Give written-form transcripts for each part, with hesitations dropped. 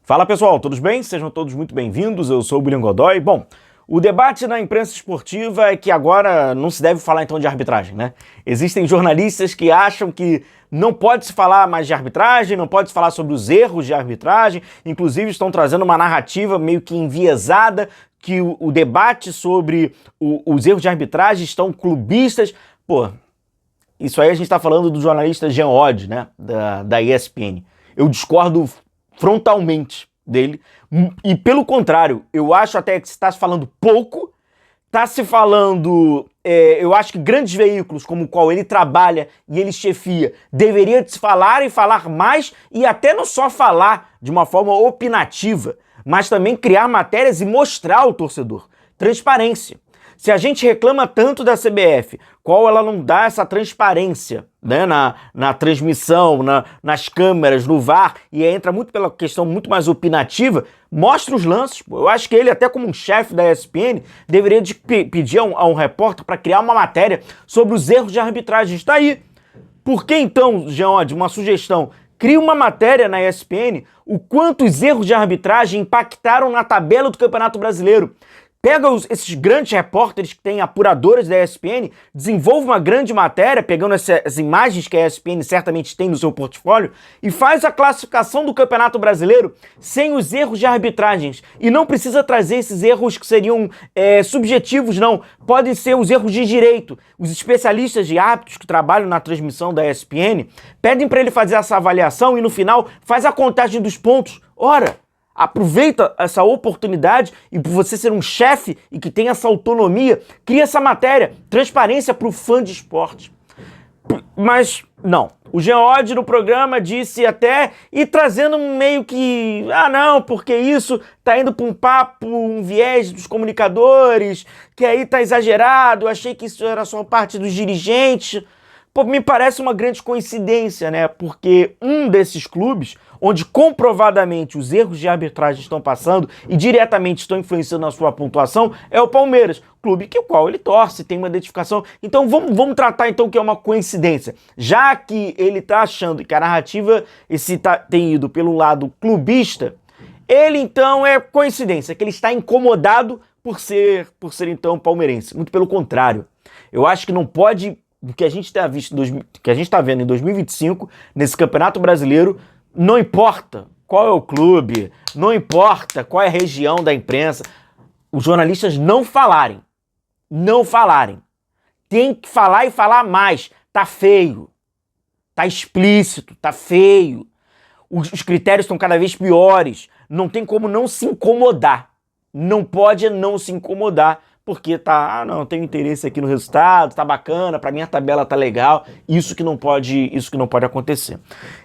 Fala pessoal, todos bem? Sejam todos muito bem-vindos, eu sou o William Godoy. Bom, o debate na imprensa esportiva é que agora não se deve falar então de arbitragem, né? Existem jornalistas que acham que não pode se falar mais de arbitragem, não pode se falar sobre os erros de arbitragem, inclusive estão trazendo uma narrativa meio que enviesada, que o debate sobre os erros de arbitragem estão clubistas. Pô, isso aí a gente está falando do jornalista Jean Oddi, né, da ESPN. Eu discordo frontalmente dele, e pelo contrário, eu acho até que se está se falando pouco, está se falando, eu acho que grandes veículos como o qual ele trabalha e ele chefia, deveria se falar e falar mais, e até não só falar de uma forma opinativa, mas também criar matérias e mostrar ao torcedor. Transparência. Se a gente reclama tanto da CBF, qual ela não dá essa transparência, né, na transmissão, nas câmeras, no VAR, e entra muito pela questão muito mais opinativa, mostra os lances. Eu acho que ele, até como um chefe da ESPN, deveria pedir a um repórter para criar uma matéria sobre os erros de arbitragem. Está aí. Por que então, Jean Oddi, uma sugestão? Cria uma matéria na ESPN o quanto os erros de arbitragem impactaram na tabela do Campeonato Brasileiro. Pega esses grandes repórteres que têm apuradoras da ESPN, desenvolve uma grande matéria, pegando essas imagens que a ESPN certamente tem no seu portfólio, e faz a classificação do Campeonato Brasileiro sem os erros de arbitragens. E não precisa trazer esses erros que seriam subjetivos, não. Podem ser os erros de direito. Os especialistas de árbitros que trabalham na transmissão da ESPN pedem para ele fazer essa avaliação e no final faz a contagem dos pontos. Ora, aproveita essa oportunidade e por você ser um chefe e que tem essa autonomia, cria essa matéria, transparência para o fã de esporte. Mas não, o Jean Oddi no programa disse até, e trazendo meio que, não, porque isso tá indo para um papo, um viés dos comunicadores, que aí tá exagerado, achei que isso era só parte dos dirigentes. Pô, me parece uma grande coincidência, né? Porque um desses clubes, onde comprovadamente os erros de arbitragem estão passando e diretamente estão influenciando na sua pontuação, é o Palmeiras, clube que o qual ele torce, tem uma identificação. Então vamos tratar então que é uma coincidência. Já que ele tá achando que a narrativa tem ido pelo lado clubista, ele então é coincidência, que ele está incomodado por ser então palmeirense. Muito pelo contrário. Eu acho que não pode... O que a gente está vendo em 2025, nesse Campeonato Brasileiro, não importa qual é o clube, não importa qual é a região da imprensa, os jornalistas não falarem. Tem que falar e falar mais. Tá feio, tá explícito, tá feio. Os critérios estão cada vez piores. Não tem como não se incomodar. Não pode não se incomodar. Porque não, tenho interesse aqui no resultado, tá bacana, pra mim a tabela tá legal, isso que não pode acontecer.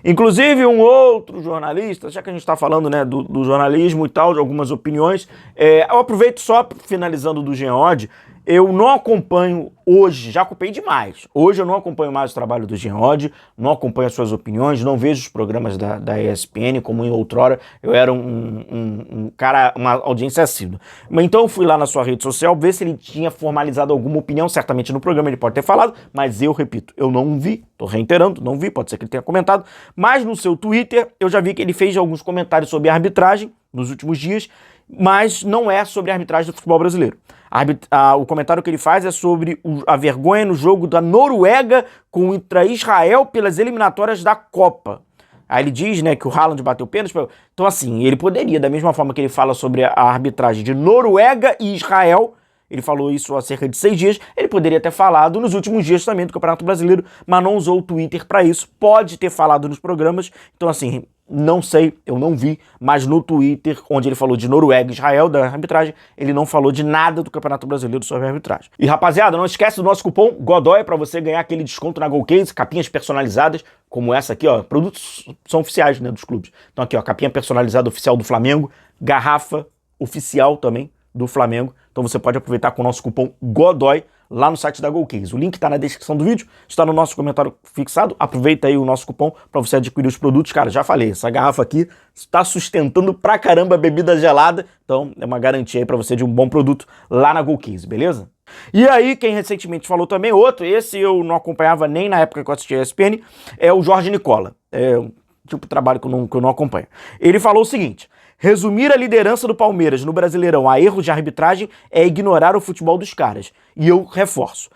Inclusive um outro jornalista, já que a gente tá falando, né, do jornalismo e tal, de algumas opiniões, eu aproveito só, finalizando do Jean Oddi, eu não acompanho hoje, já acompanhei demais, hoje eu não acompanho mais o trabalho do Jean Oddi, não acompanho as suas opiniões, não vejo os programas da ESPN, como em outrora eu era um cara, uma audiência assídua. Então eu fui lá na sua rede social, ver se ele tinha formalizado alguma opinião, certamente no programa ele pode ter falado, mas eu repito, eu não vi, tô reiterando, não vi, pode ser que ele tenha comentado, mas no seu Twitter eu já vi que ele fez alguns comentários sobre a arbitragem nos últimos dias, mas não é sobre a arbitragem do futebol brasileiro. O comentário que ele faz é sobre a vergonha no jogo da Noruega contra Israel pelas eliminatórias da Copa. Aí ele diz, né, que o Haaland bateu pênalti. Então assim, ele poderia, da mesma forma que ele fala sobre a arbitragem de Noruega e Israel, ele falou isso há cerca de 6 dias, ele poderia ter falado nos últimos dias também do Campeonato Brasileiro, mas não usou o Twitter para isso. Pode ter falado nos programas, então assim, não sei, eu não vi, mas no Twitter, onde ele falou de Noruega e Israel, da arbitragem, ele não falou de nada do Campeonato Brasileiro sobre a arbitragem. E rapaziada, não esquece do nosso cupom GODOY para você ganhar aquele desconto na GoCase, capinhas personalizadas, como essa aqui, ó, produtos são oficiais, né, dos clubes. Então aqui, ó, capinha personalizada oficial do Flamengo, garrafa oficial também do Flamengo. Então você pode aproveitar com o nosso cupom GODOY lá no site da GoCase. O link está na descrição do vídeo, está no nosso comentário fixado. Aproveita aí o nosso cupom para você adquirir os produtos. Cara, já falei, essa garrafa aqui está sustentando pra caramba a bebida gelada, então é uma garantia aí para você de um bom produto lá na GoCase, beleza? E aí, quem recentemente falou também, outro, esse eu não acompanhava nem na época que eu assistia a ESPN, é o Jorge Nicola. É um tipo de trabalho que eu não acompanho. Ele falou o seguinte: Resumir a liderança do Palmeiras no Brasileirão a erros de arbitragem é ignorar o futebol dos caras. E eu reforço.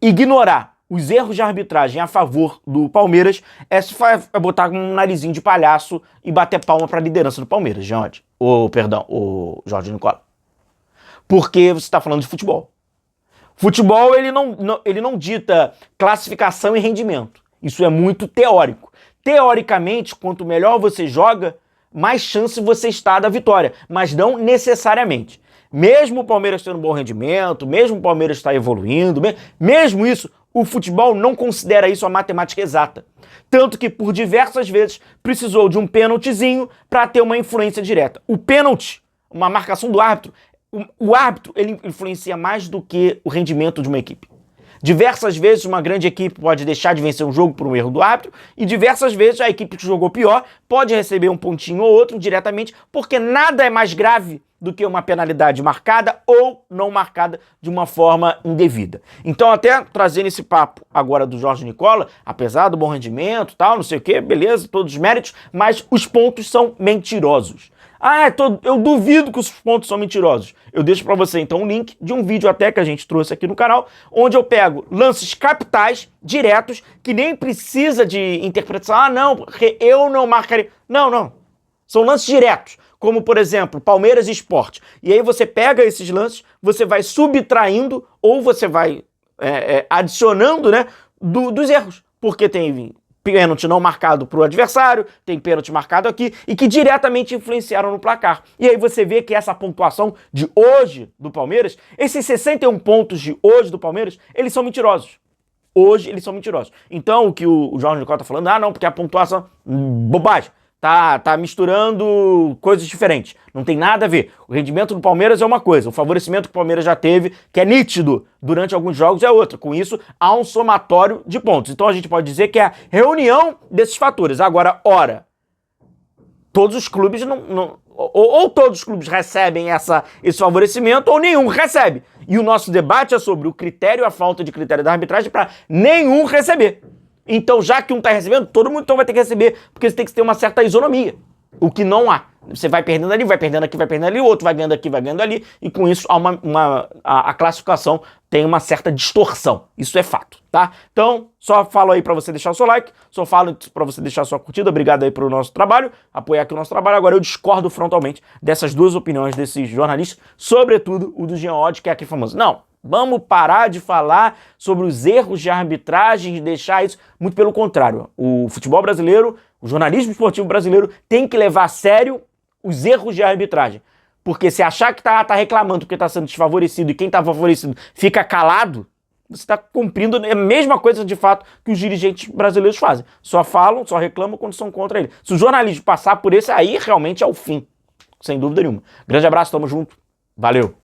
Ignorar os erros de arbitragem a favor do Palmeiras é botar um narizinho de palhaço e bater palma para a liderança do Palmeiras, Jorge. O Jorge Nicola. Porque você está falando de futebol. Futebol, ele não dita classificação e rendimento. Isso é muito teórico. Teoricamente, quanto melhor você joga, mais chance você está da vitória, mas não necessariamente. Mesmo o Palmeiras tendo um bom rendimento, mesmo o Palmeiras estar evoluindo, mesmo isso, o futebol não considera isso a matemática exata. Tanto que por diversas vezes precisou de um pênaltizinho para ter uma influência direta. O pênalti, uma marcação do árbitro, o árbitro ele influencia mais do que o rendimento de uma equipe. Diversas vezes uma grande equipe pode deixar de vencer um jogo por um erro do árbitro e diversas vezes a equipe que jogou pior pode receber um pontinho ou outro diretamente, porque nada é mais grave do que uma penalidade marcada ou não marcada de uma forma indevida. Então, até trazendo esse papo agora do Jorge Nicola, apesar do bom rendimento, tal, não sei o que, beleza, todos os méritos, mas os pontos são mentirosos. Eu duvido que os pontos são mentirosos. Eu deixo para você então um link de um vídeo até que a gente trouxe aqui no canal, onde eu pego lances capitais, diretos, que nem precisa de interpretação. Não, eu não marcaria. Não. São lances diretos, como por exemplo, Palmeiras e Sport. E aí você pega esses lances, você vai subtraindo ou você vai adicionando, né, dos erros. Porque tem pênalti não marcado para o adversário, tem pênalti marcado aqui e que diretamente influenciaram no placar. E aí você vê que essa pontuação de hoje do Palmeiras, esses 61 pontos de hoje do Palmeiras, eles são mentirosos. Hoje eles são mentirosos. Então o que o Jorge Nicola tá falando, não, porque a pontuação, bobagem. Tá misturando coisas diferentes. Não tem nada a ver. O rendimento do Palmeiras é uma coisa, o favorecimento que o Palmeiras já teve, que é nítido durante alguns jogos, é outra. Com isso, há um somatório de pontos. Então a gente pode dizer que é a reunião desses fatores. Agora, todos os clubes ou todos os clubes recebem esse favorecimento ou nenhum recebe. E o nosso debate é sobre o critério e a falta de critério da arbitragem para nenhum receber. Então, já que um está recebendo, todo mundo então vai ter que receber, porque você tem que ter uma certa isonomia, o que não há. Você vai perdendo ali, vai perdendo aqui, vai perdendo ali, o outro vai ganhando aqui, vai ganhando ali, e com isso a classificação tem uma certa distorção. Isso é fato, tá? Então, só falo aí para você deixar o seu like, só falo para você deixar a sua curtida, obrigado aí pelo nosso trabalho, apoiar aqui o nosso trabalho. Agora eu discordo frontalmente dessas duas opiniões desses jornalistas, sobretudo o do Jean Oddi, que é aquele famoso. Não. Vamos parar de falar sobre os erros de arbitragem e deixar isso. Muito pelo contrário. O futebol brasileiro, o jornalismo esportivo brasileiro tem que levar a sério os erros de arbitragem. Porque se achar que tá reclamando porque tá sendo desfavorecido e quem tá favorecido fica calado, você está cumprindo a mesma coisa de fato que os dirigentes brasileiros fazem. Só falam, só reclamam quando são contra ele. Se o jornalismo passar por esse, aí realmente é o fim. Sem dúvida nenhuma. Grande abraço, tamo junto. Valeu.